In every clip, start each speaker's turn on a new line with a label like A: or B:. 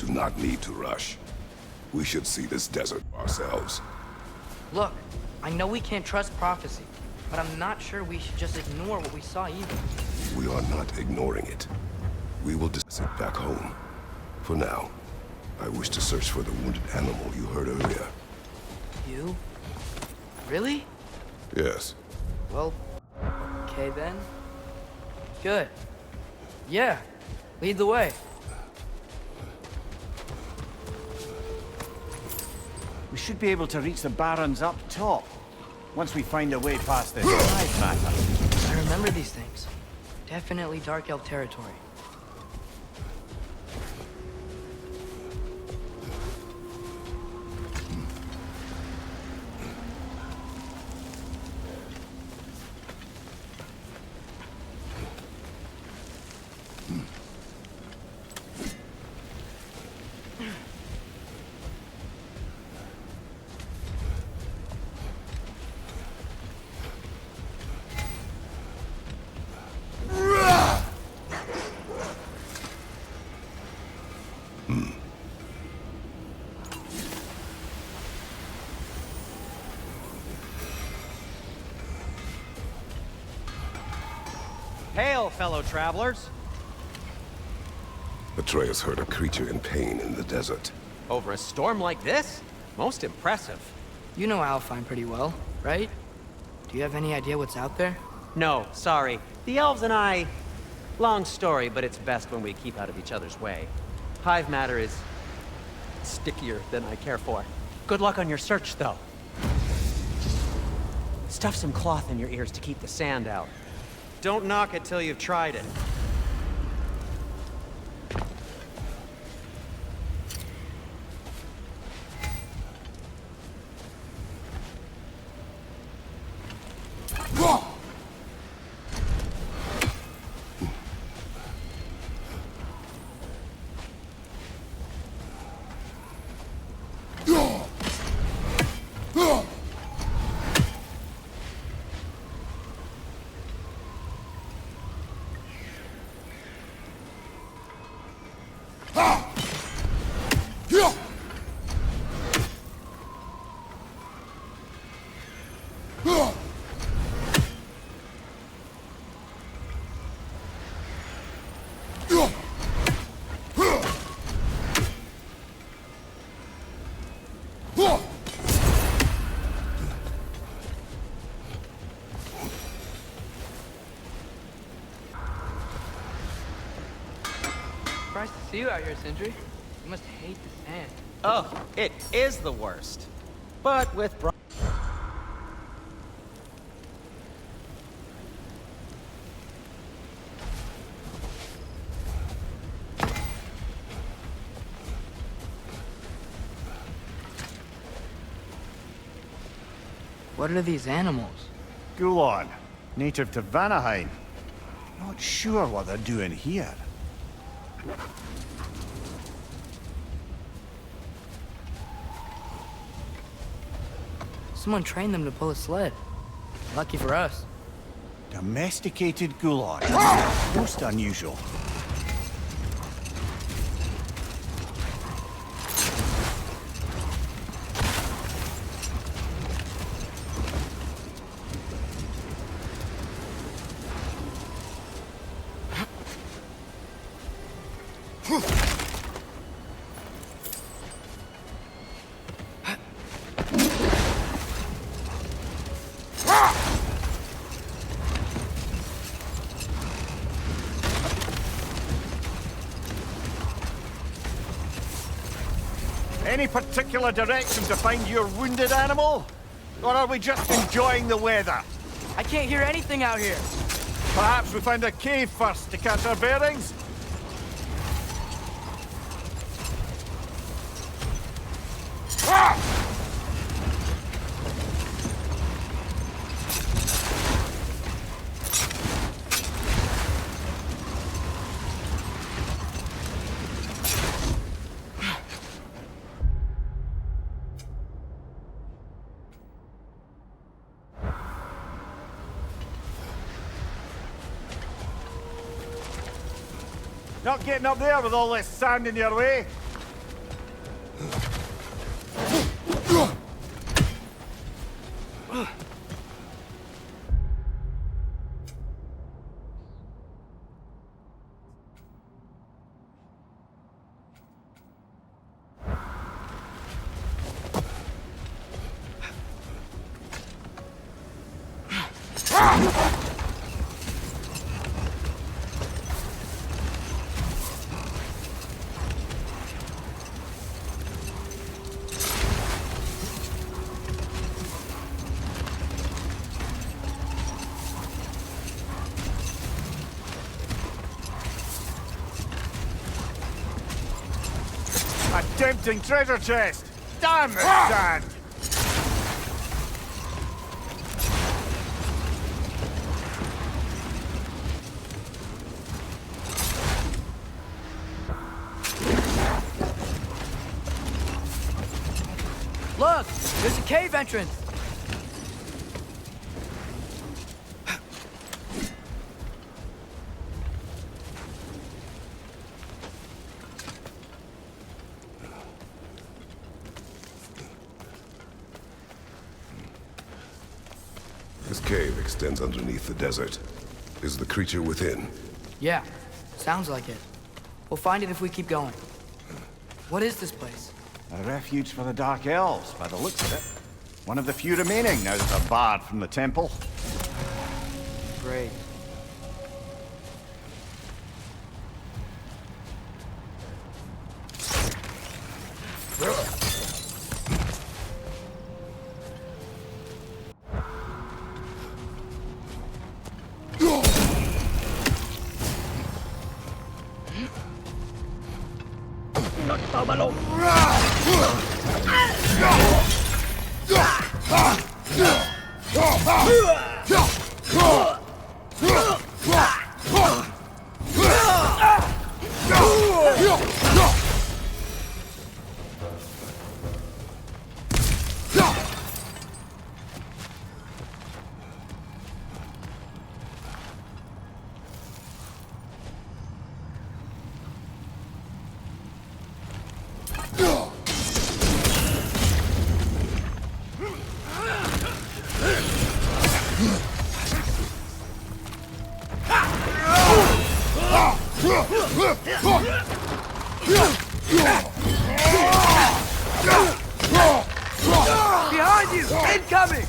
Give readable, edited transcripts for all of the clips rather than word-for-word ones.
A: do not need to rush. We should see this desert ourselves.
B: Look, I know we can't trust prophecy, but I'm not sure we should just ignore what we saw either.
A: We are not ignoring it. We will discuss it back home. For now, I wish to search for the wounded animal you heard earlier.
B: You? Really?
A: Yes.
B: Well, okay then. Good. Yeah, lead the way.
C: We should be able to reach the barrens up top, once we find a way past this hive matter.
B: I remember these things. Definitely Dark Elf territory.
D: Hail, fellow travelers!
A: Atreus heard a creature in pain in the desert.
D: Over a storm like this? Most impressive.
B: You know Alfheim pretty well, right? Do you have any idea what's out there?
D: No, sorry. The elves and I... Long story, but it's best when we keep out of each other's way. Hive matter is... stickier than I care for. Good luck on your search, though. Stuff some cloth in your ears to keep the sand out. Don't knock it till you've tried it.
B: Surprised to see you out here, Sindri. You must hate the sand.
D: Oh, it is the worst. But with
B: What are these animals?
C: Gulon, native to Vanaheim. Not sure what they're doing here.
B: Someone trained them to pull a sled. Lucky for us.
C: Domesticated Gulon. Most unusual. Any particular direction to find your wounded animal? Or are we just enjoying the weather?
B: I can't hear anything out here.
C: Perhaps we find a cave first to catch our bearings? Not getting up there with all this sand in your way. A tempting treasure chest! Damn it, sand!
B: Look! There's a cave entrance!
A: This cave extends underneath the desert. Is the creature within?
B: Yeah, sounds like it. We'll find it if we keep going. What is this place?
C: A refuge for the Dark Elves, by the looks of it. One of the few remaining now that they're barred from the temple.
B: Great. Behind you! Incoming!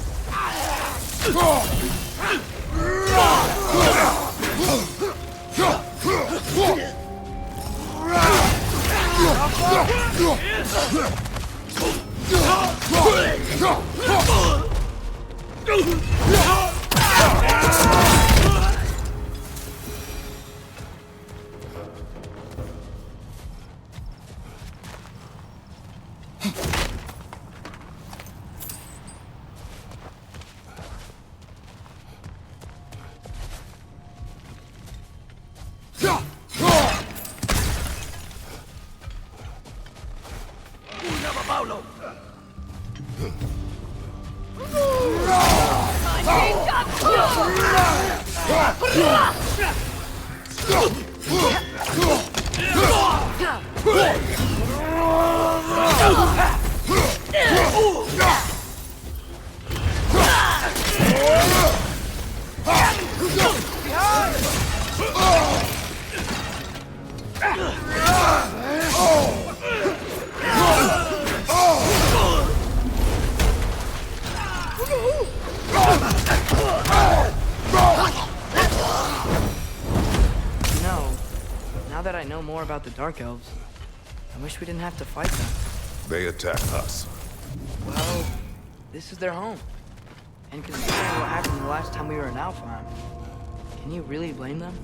B: Now that I know more about the Dark Elves, I wish we didn't have to fight them.
A: They attack us.
B: Well, this is their home. And considering what happened the last time we were in Alfheim, can you really blame them?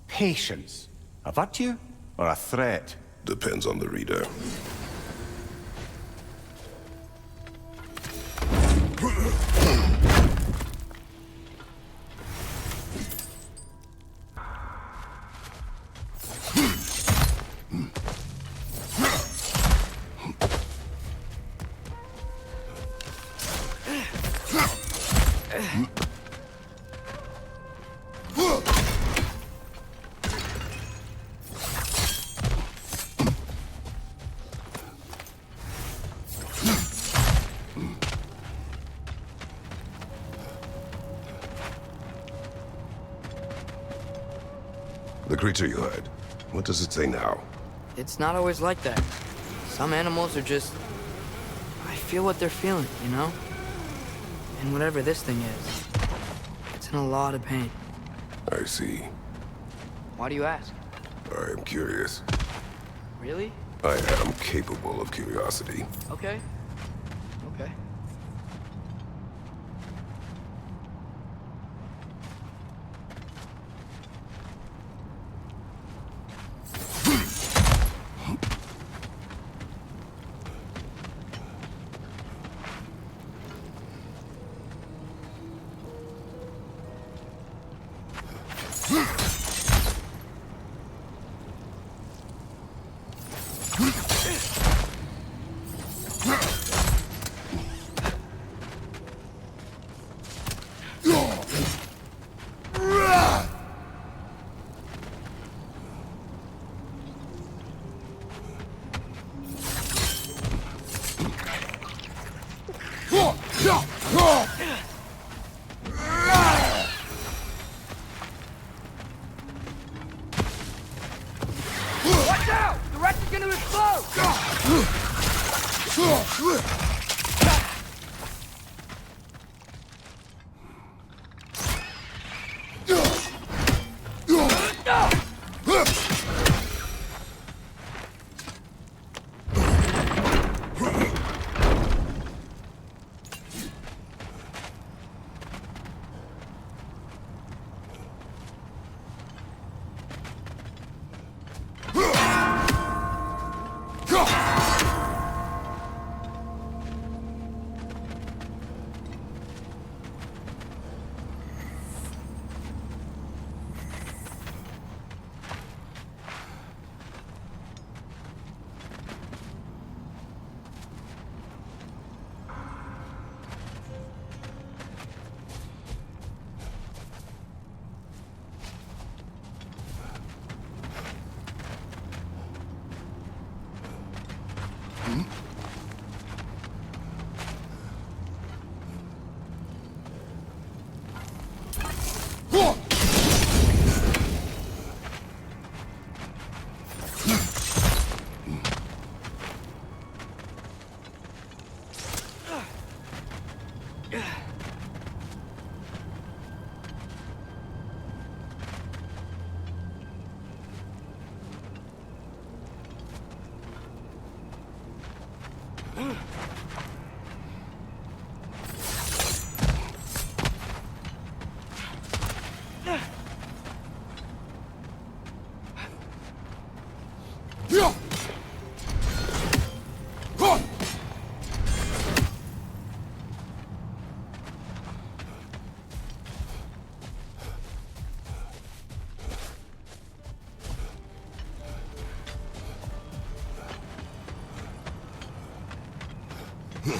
C: Patience. A virtue or a threat?
A: Depends on the reader. The creature you heard, what does it say now?
B: It's not always like that. Some animals are just... I feel what they're feeling, you know? And whatever this thing is, it's in a lot of pain.
A: I see.
B: Why do you ask?
A: I am curious.
B: Really?
A: I am capable of curiosity.
B: Okay. Okay. Watch out! The wreck is gonna explode! Never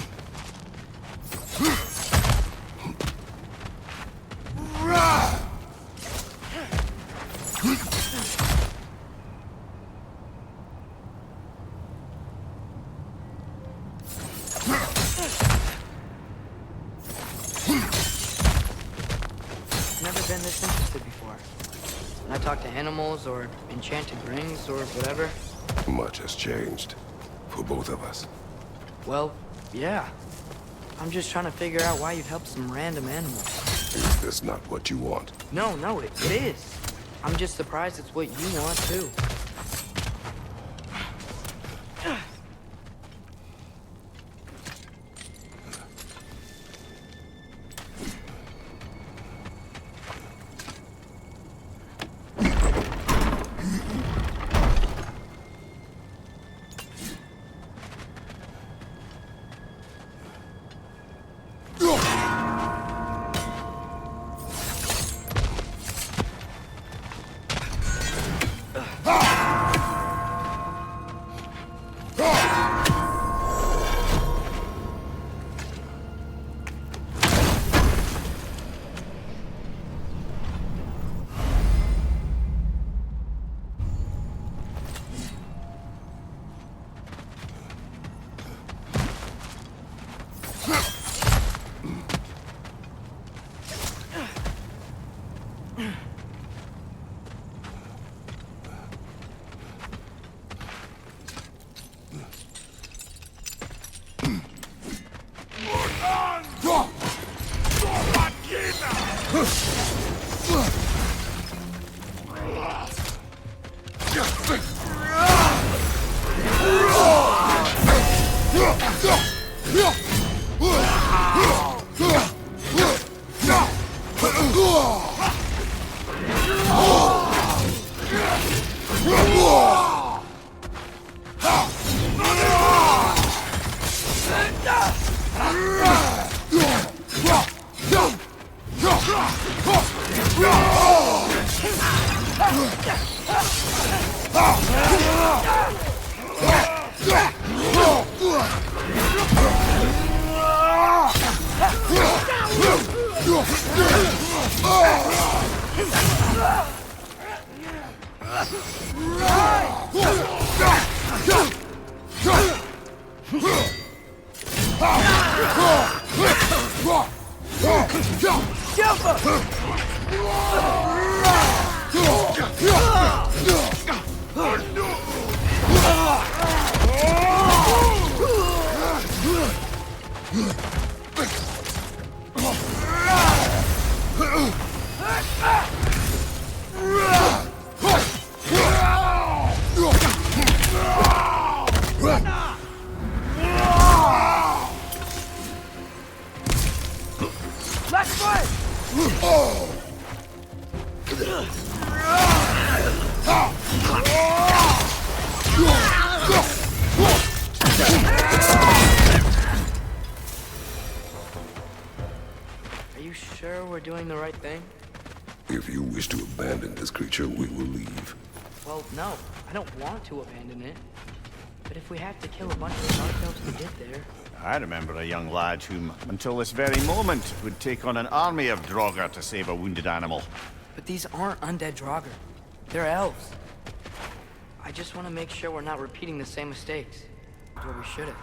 B: been this interested before. When I talk to animals or enchanted rings or whatever.
A: Much has changed. For both of us.
B: Well, yeah. I'm just trying to figure out why you'd help some random animal.
A: Is this not what you want?
B: No, it is. I'm just surprised it's what you want, too. Are you sure we're doing the right thing?
A: If you wish to abandon this creature, we will leave.
B: Well, no. I don't want to abandon it. But if we have to kill a bunch of dark elves to get there...
C: I remember a young lad whom, until this very moment, would take on an army of Draugr to save a wounded animal.
B: But these aren't undead Draugr. They're elves. I just want to make sure we're not repeating the same mistakes. Where we shouldn't.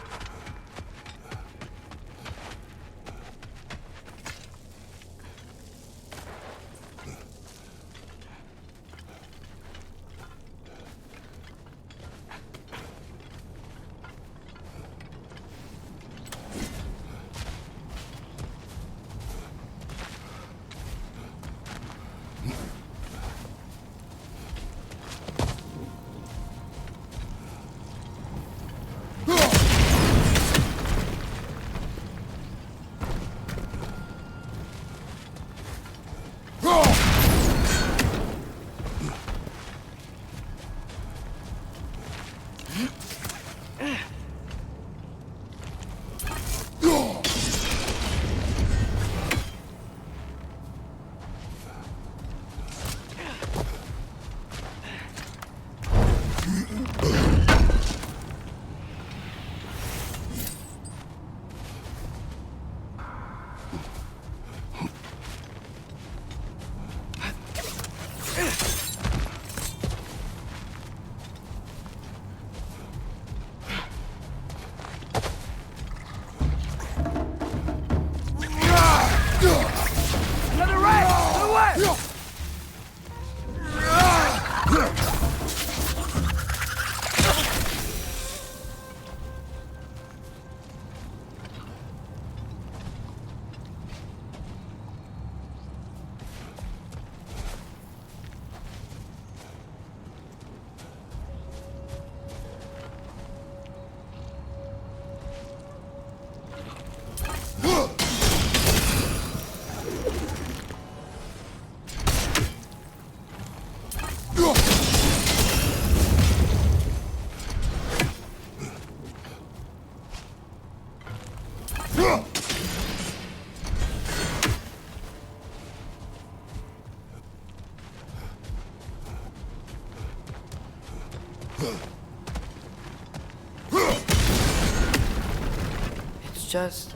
B: It's just...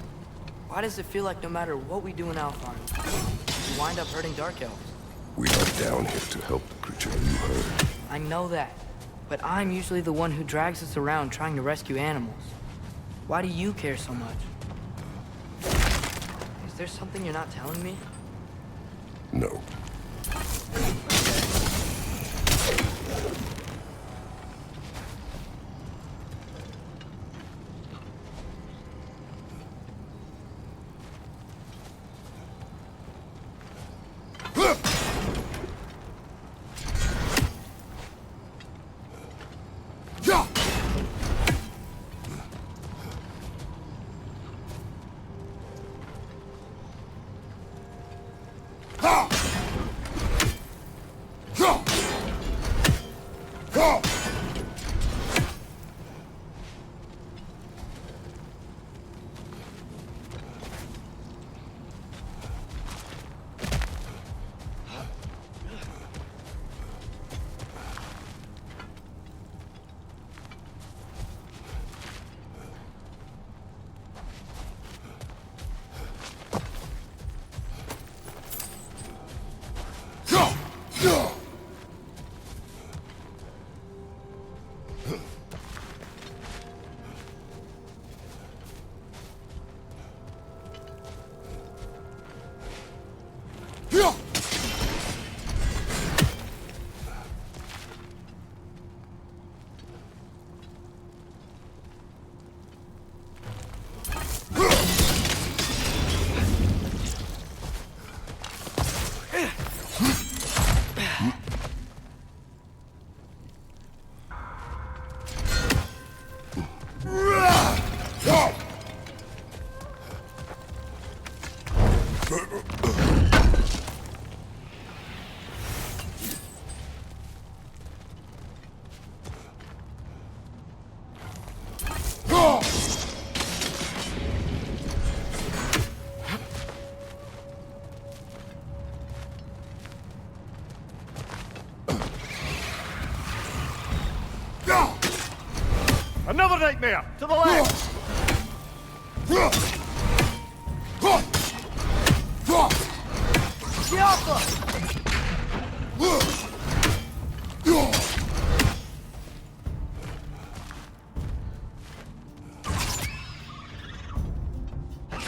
B: why does it feel like no matter what we do in Alpharn, we wind up hurting Dark Elves?
A: We are down here to help the creature you heard.
B: I know that, but I'm usually the one who drags us around trying to rescue animals. Why do you care so much? Is there something you're not telling me?
A: No.
C: Another nightmare! To the left!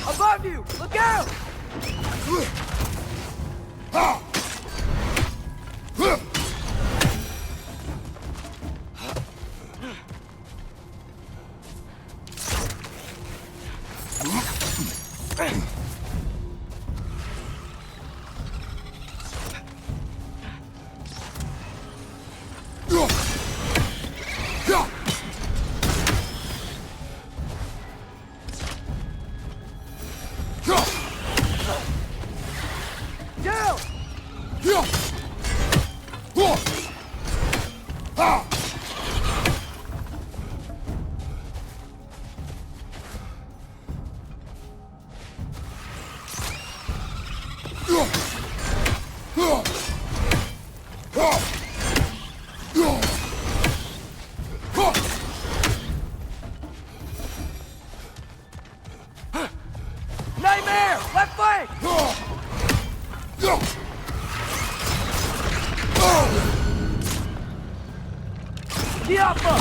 B: Above you! Look out! Nightmare! Left flank! Diablo!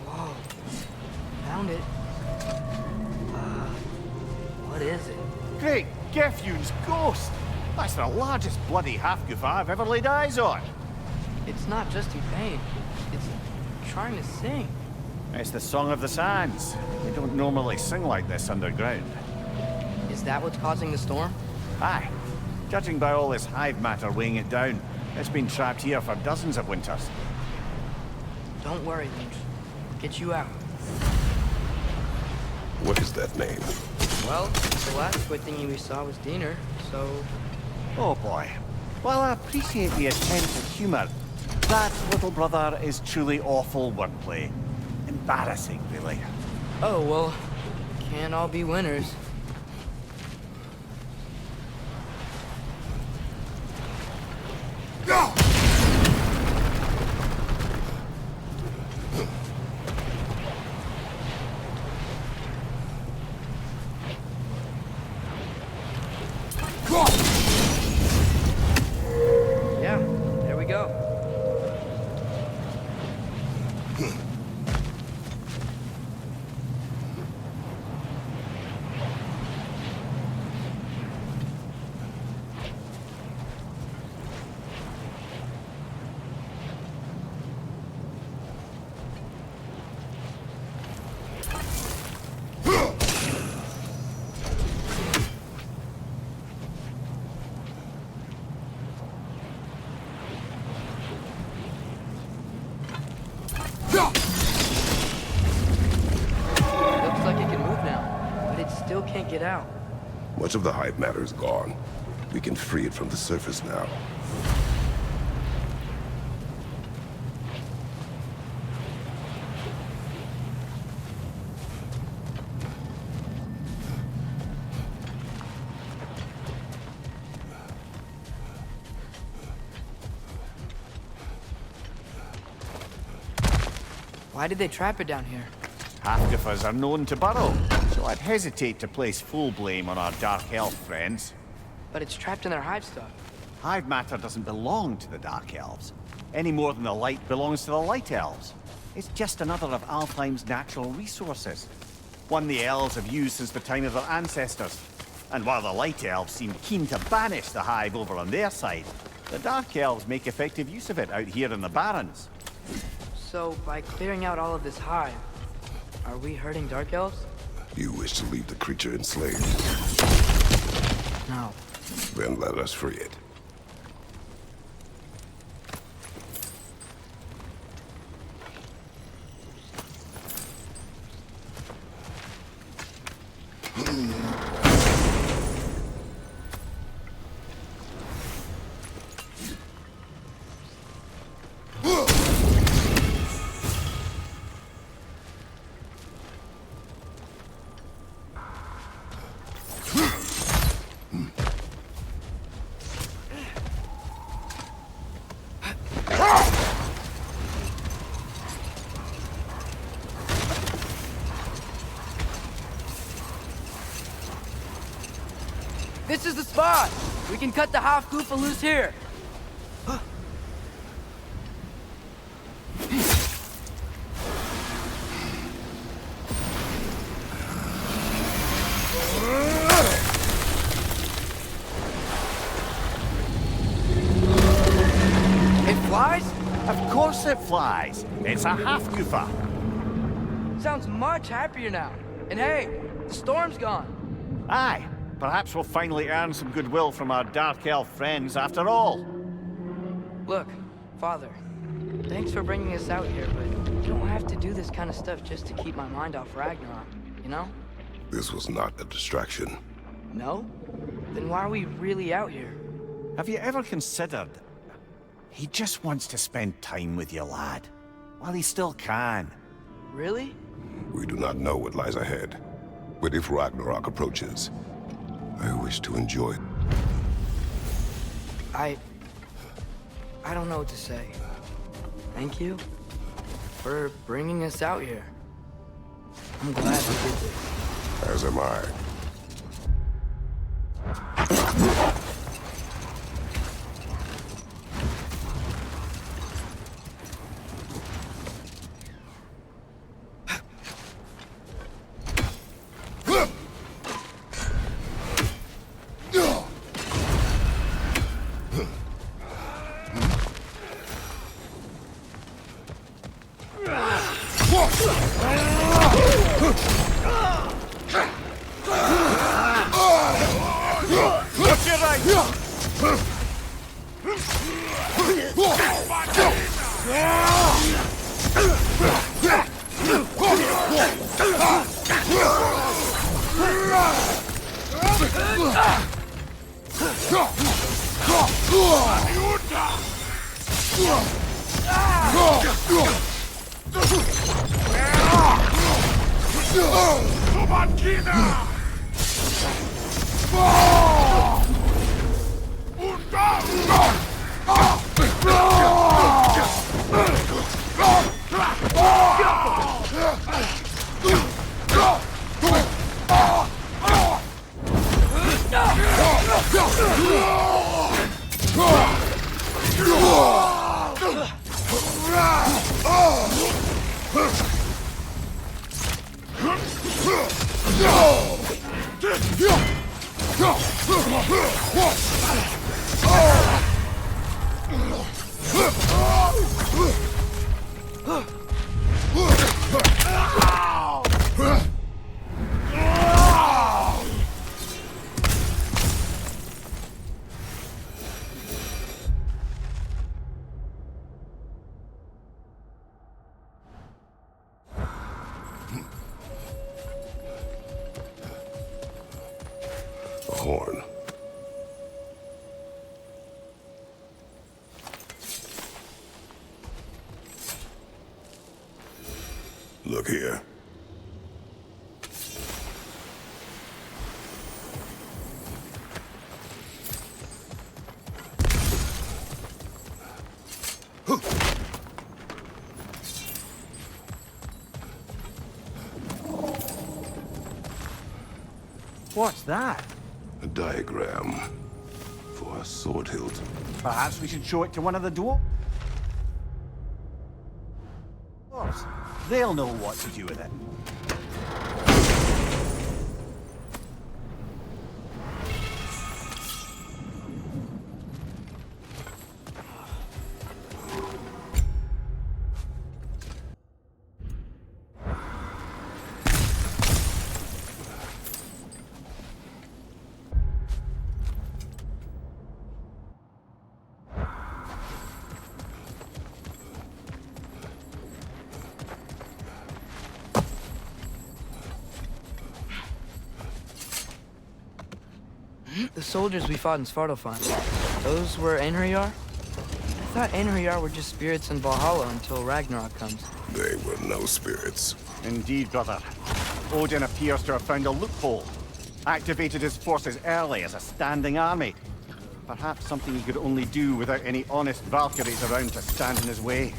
B: Whoa. Found it. What is it?
C: Great Gefyun's ghost! That's the largest bloody half-goof I've ever laid eyes on.
B: It's not just in pain. It's trying to sing.
C: It's the Song of the Sands. They don't normally sing like this underground.
B: Is that what's causing the storm?
C: Aye. Judging by all this hive matter weighing it down, it's been trapped here for dozens of winters.
B: Don't worry, Lynch. Get you out.
A: What is that name?
B: Well, the last squid thingy we saw was Diener, so...
C: Oh boy. While I appreciate the attempt at humor, that, little brother, is truly awful wordplay. Embarrassing, really.
B: Oh, well, can't all be winners. Yeah, there we go. Looks like it can move now, but it still can't get out.
A: Much of the hive matter is gone. We can free it from the surface now.
B: Why did they trap it down here?
C: Half of us are known to burrow, so I'd hesitate to place full blame on our Dark Elf friends.
B: But it's trapped in their hive stuff.
C: Hive matter doesn't belong to the Dark Elves, any more than the light belongs to the Light Elves. It's just another of Alfheim's natural resources. One the Elves have used since the time of their ancestors. And while the Light Elves seem keen to banish the Hive over on their side, the Dark Elves make effective use of it out here in the Barrens.
B: So, by clearing out all of this hive, are we hurting Dark Elves?
A: You wish to leave the creature enslaved?
B: No.
A: Then let us free it.
B: This is the spot! We can cut the half goofa loose here! It flies?
C: Of course it flies. It's a half goofa.
B: Sounds much happier now. And hey, the storm's gone.
C: Aye, perhaps we'll finally earn some goodwill from our Dark Elf friends after all.
B: Look, Father, thanks for bringing us out here, but you don't have to do this kind of stuff just to keep my mind off Ragnarok, you know?
A: This was not a distraction.
B: No? Then why are we really out here?
C: Have you ever considered... He just wants to spend time with you, lad. While he still can.
B: Really?
A: We do not know what lies ahead. But if Ragnarok approaches, I wish to enjoy it.
B: I don't know what to say. Thank you for bringing us out here. I'm glad we did this.
A: As am I. A horn. Look here.
C: What's that?
A: A diagram for a sword hilt.
C: Perhaps we should show it to one of the dwarves. They'll know what to do with it.
B: The soldiers we fought in Svartalfheim, those were Einherjar? I thought Einherjar were just spirits in Valhalla until Ragnarok comes.
A: They were no spirits.
C: Indeed, brother. Odin appears to have found a loophole. Activated his forces early as a standing army. Perhaps something he could only do without any honest Valkyries around to stand in his way.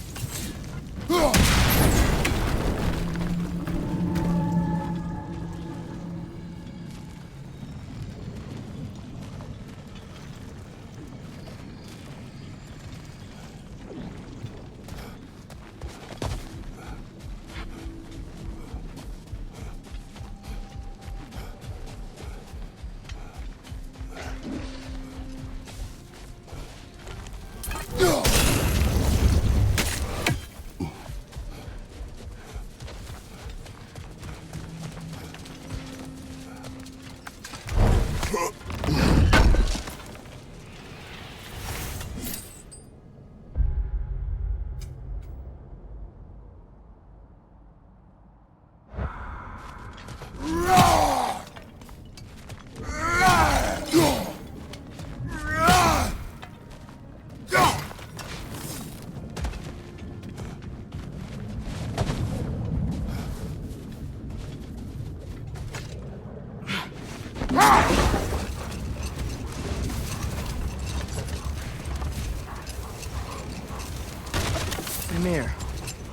B: Mimir,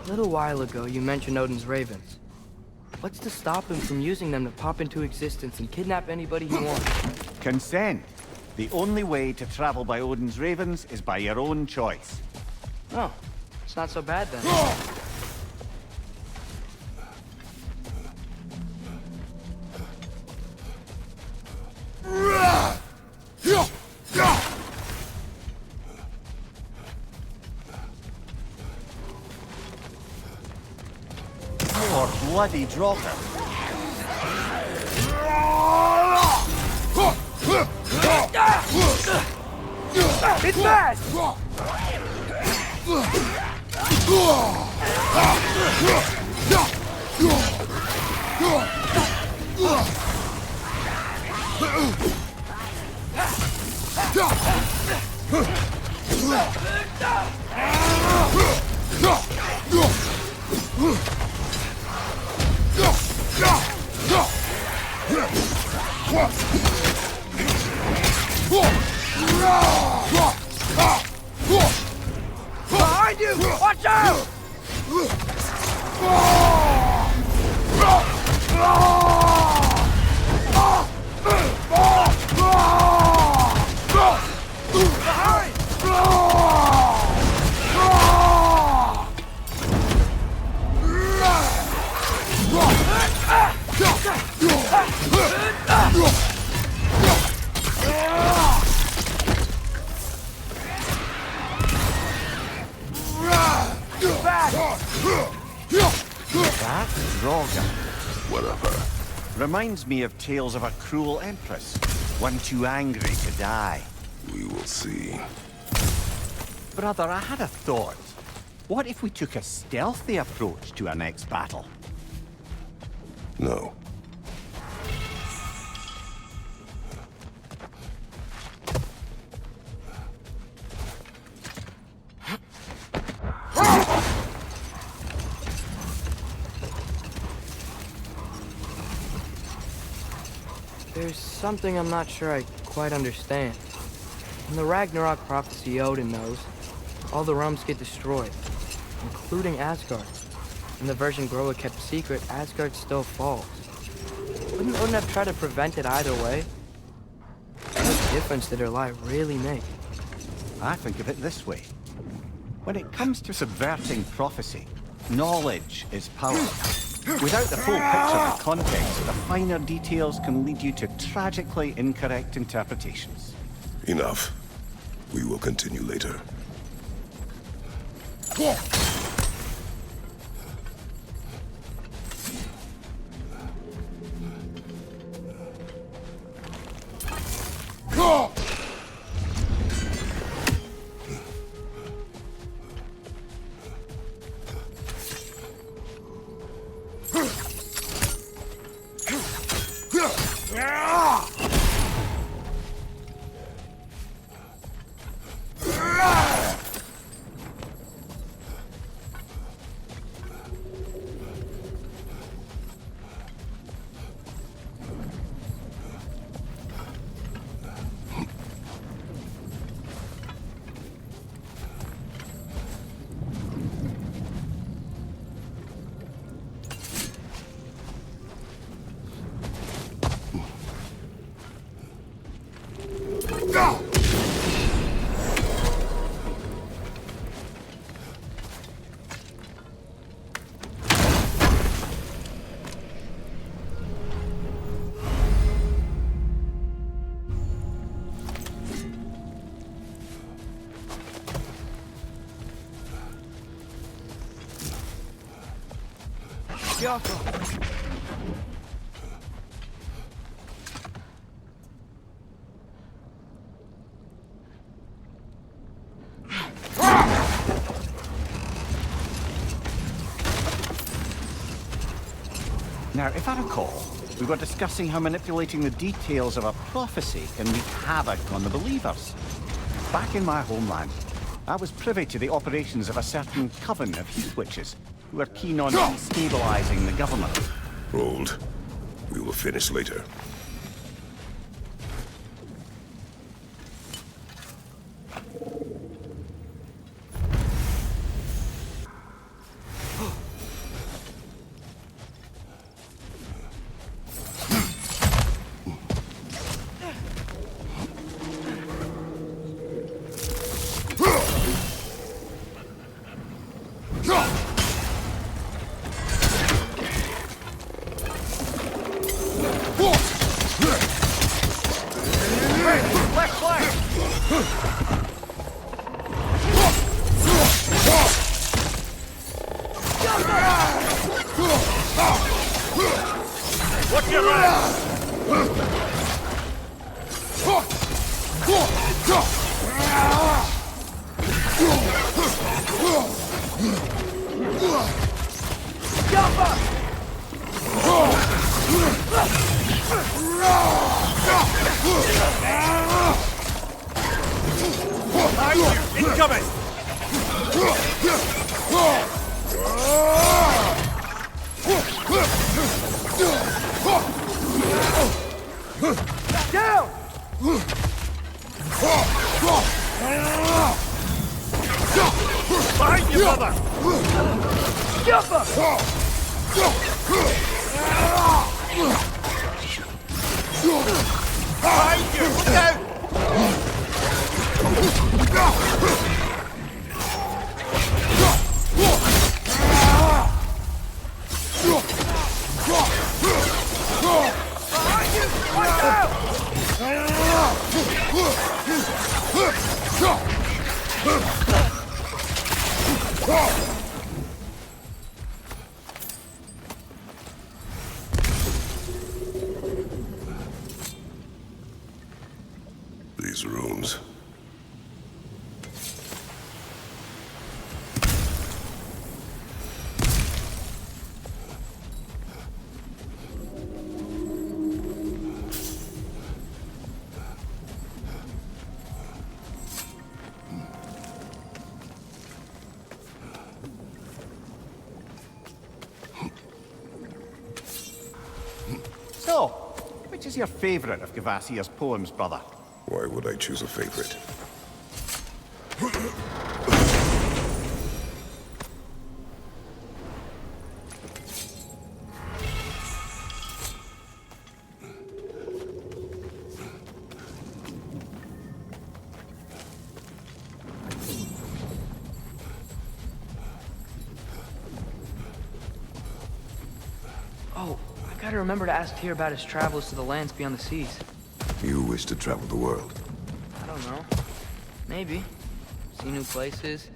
B: a little while ago you mentioned Odin's ravens. What's to stop him from using them to pop into existence and kidnap anybody he wants?
C: Consent. The only way to travel by Odin's ravens is by your own choice.
B: Oh, it's not so bad then.
C: Or bloody Drotter.
B: It's bad! Behind you! Watch out!
C: That Roga
A: Whatever.
C: reminds me of tales of a cruel empress, one too angry to die.
A: We will see.
C: Brother, I had a thought. What if we took a stealthy approach to our next battle?
A: No.
B: There's something I'm not sure I quite understand. In the Ragnarok prophecy Odin knows, all the realms get destroyed, including Asgard. In the version Groa kept secret, Asgard still falls. Wouldn't Odin have tried to prevent it either way? What difference did her lie really make?
C: I think of it this way. When it comes to subverting prophecy, knowledge is power. Without the full picture of the context, the finer details can lead you to tragically incorrect interpretations.
A: Enough. We will continue later.
C: Now, if I recall, we were discussing how manipulating the details of a prophecy can wreak havoc on the believers. Back in my homeland, I was privy to the operations of a certain coven of heat witches who were keen on destabilizing the government.
A: Hold. We will finish later.
C: Incoming!
B: Down!
C: Behind you, brother!
B: Jump up!
C: Behind you! Look out!
B: Behind you! Watch out!
A: These rooms.
C: So, which is your favourite of Gavassia's poems, brother?
A: Why would I choose a favorite?
B: Oh, I gotta remember to ask Tyr about his travels to the lands beyond the seas.
A: You wish to travel the world.
B: I don't know. Maybe. See new places.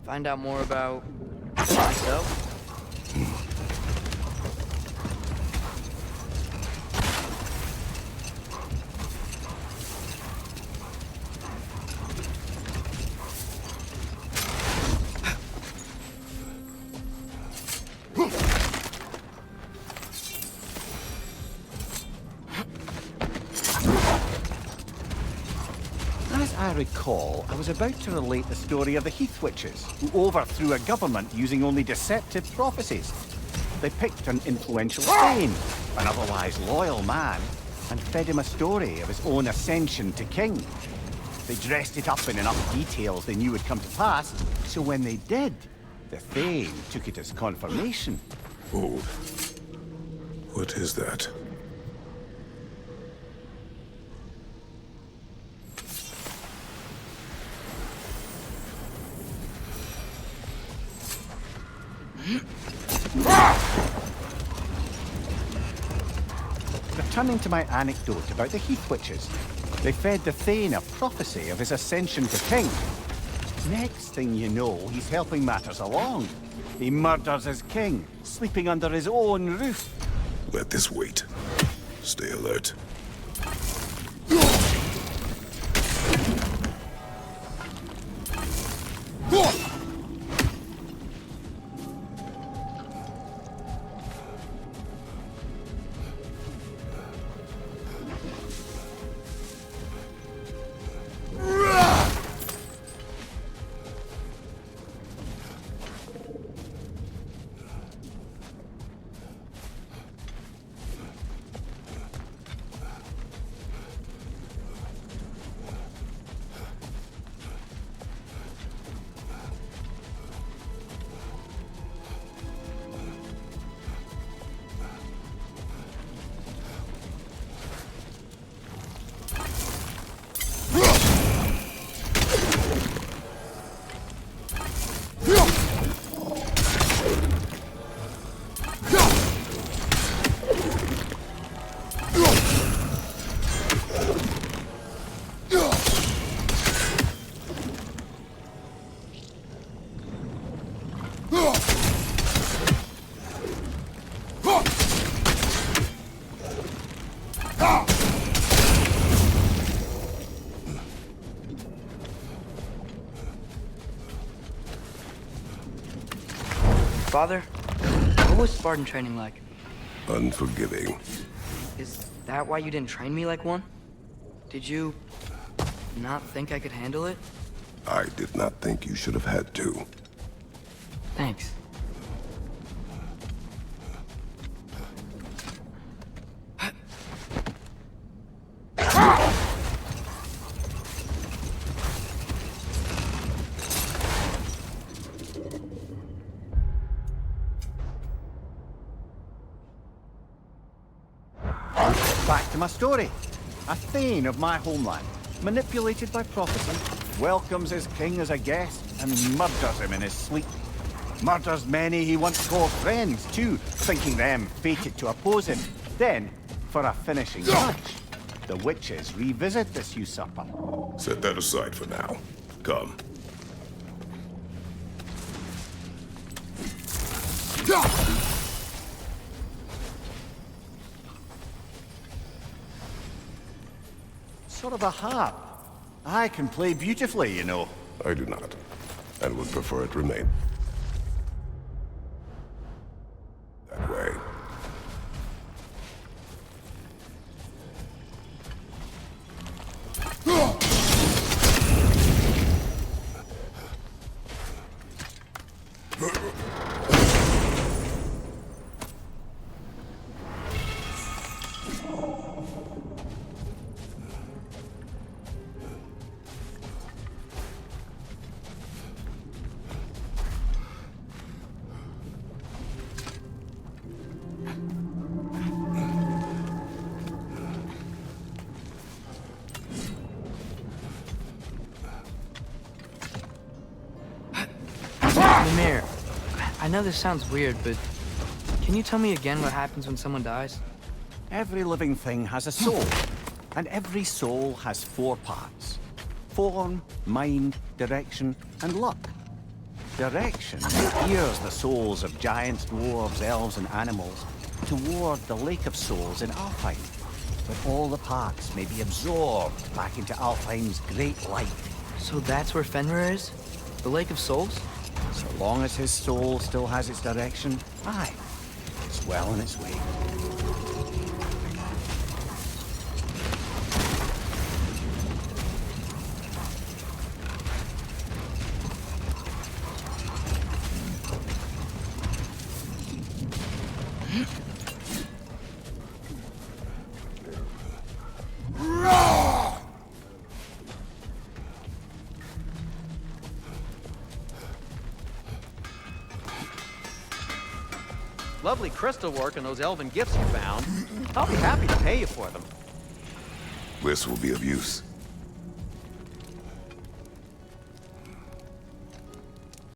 B: Find out more about myself.
C: As I recall, I was about to relate the story of the Heath Witches, who overthrew a government using only deceptive prophecies. They picked an influential Thane, an otherwise loyal man, and fed him a story of his own ascension to king. They dressed it up in enough details they knew would come to pass, so when they did, the Thane took it as confirmation.
A: Oh. What is that?
C: Returning to my anecdote about the Heath Witches, they fed the Thane a prophecy of his ascension to king. Next thing you know, he's helping matters along. He murders his king, sleeping under his own roof.
A: Let this wait. Stay alert.
B: Father, what was Spartan training like?
A: Unforgiving.
B: Is that why you didn't train me like one? Did you not think I could handle it?
A: I did not think you should have had to.
B: Thanks.
C: Back to my story. A thane of my homeland, manipulated by prophecy, welcomes his king as a guest and murders him in his sleep. Murders many he once called friends, too, thinking them fated to oppose him. Then, for a finishing touch, the witches revisit this usurper.
A: Set that aside for now. Come.
C: Sort of a harp. I can play beautifully, you know.
A: I do not, and would prefer it remain that way.
B: Mimir, I know this sounds weird, but can you tell me again what happens when someone dies?
C: Every living thing has a soul, and every soul has 4 parts. Form, mind, direction, and luck. Direction steers the souls of giants, dwarves, elves, and animals toward the Lake of Souls in Alfheim, where all the parts may be absorbed back into Alfheim's great light.
B: So that's where Fenrir is? The Lake of Souls?
C: So long as his soul still has its direction, aye, it's well on its way.
D: Lovely crystal work and those elven gifts you found. I'll be happy to pay you for them.
A: This will be of use.